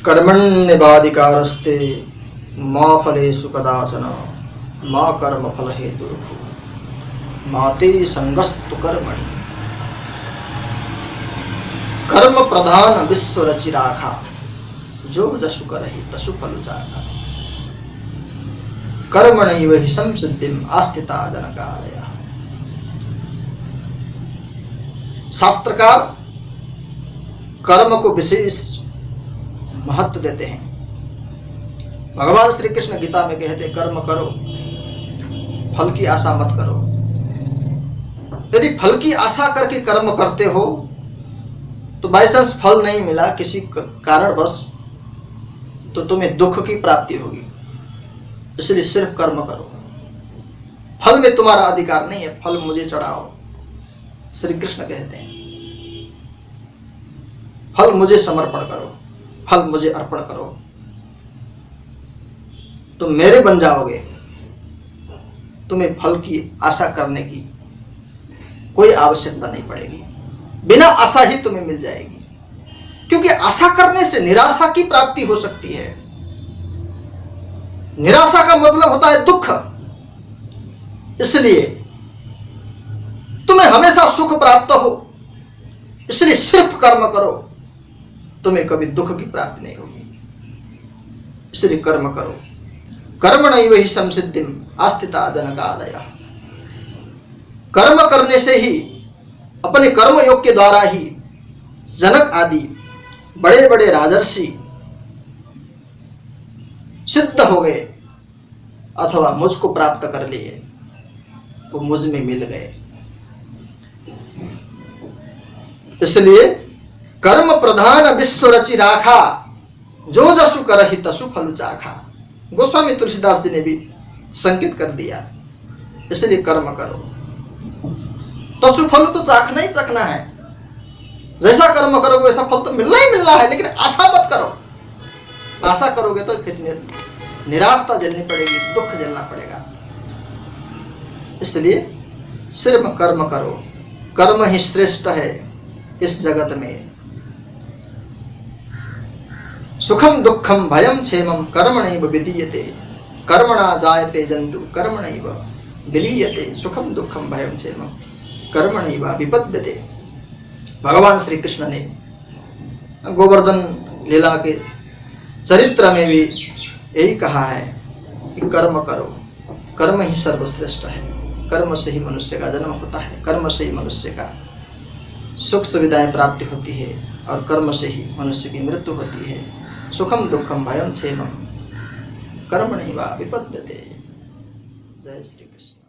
कर्मण्येवाधिकारस्ते मा फलेषु कदाचन मा कर्म फल हेतु माते संगस्तु कर्मणि। कर्म प्रधान विश्व रचि राखा, जो जसु करहि तसु फल चाखा। कर्मणैव हि संसिद्धिम आस्थिता जनकादयः। शास्त्रकार कर्म को विशेष महत्व देते हैं। भगवान श्री कृष्ण गीता में कहते हैं कर्म करो, फल की आशा मत करो। यदि फल की आशा करके कर्म करते हो तो बाई चांस फल नहीं मिला किसी कारणवश तो तुम्हें दुख की प्राप्ति होगी। इसलिए सिर्फ कर्म करो। फल में तुम्हारा अधिकार नहीं है, फल मुझे चढ़ाओ। श्री कृष्ण कहते हैं फल मुझे समर्पण करो, फल मुझे अर्पण करो, तुम मेरे बन जाओगे। तुम्हें फल की आशा करने की कोई आवश्यकता नहीं पड़ेगी, बिना आशा ही तुम्हें मिल जाएगी। क्योंकि आशा करने से निराशा की प्राप्ति हो सकती है। निराशा का मतलब होता है दुख। इसलिए तुम्हें हमेशा सुख प्राप्त हो, इसलिए सिर्फ कर्म करो, तुम्हें कभी दुख की प्राप्ति नहीं होगी। इसलिए कर्म करो। कर्मणैव हि संसिद्धिम आस्थिता जनकादयः। कर्म करने से ही, अपने कर्म योग के द्वारा ही जनक आदि बड़े बड़े राजर्षि सिद्ध हो गए अथवा मुझको प्राप्त कर लिए, वो मुझ में मिल गए। इसलिए कर्म प्रधान विश्व रचि राखा, जो जसु करहि तसु फल चाखा। गोस्वामी तुलसीदास जी ने भी संकेत कर दिया। इसलिए कर्म करो, तसु फल तो चाखना ही चाखना है। जैसा कर्म करोगे वैसा फल तो मिलना ही मिलना है, लेकिन आशा मत करो। आशा करोगे तो फिर निराशा झेलनी पड़ेगी, दुख झेलना पड़ेगा। इसलिए सिर्फ कर्म करो। कर्म ही श्रेष्ठ है इस जगत में। सुखम दुखम भयम क्षेमम कर्मणैव विधीयते। कर्मणा जायते जंतु कर्मणैव विलीयते। सुखम दुखम भयम क्षेमम कर्मणैव विपद्यते। भगवान श्री कृष्ण ने गोवर्धन लीला के चरित्र में भी यही कहा है कि कर्म करो। कर्म ही सर्वश्रेष्ठ है। कर्म से ही मनुष्य का जन्म होता है, कर्म से ही मनुष्य का सुख सुविधाएं प्राप्ति होती है और कर्म से ही मनुष्य की मृत्यु होती है। सुखम दुखम भयम क्षेमम कर्मणैव विपद्यते। जय श्री कृष्ण।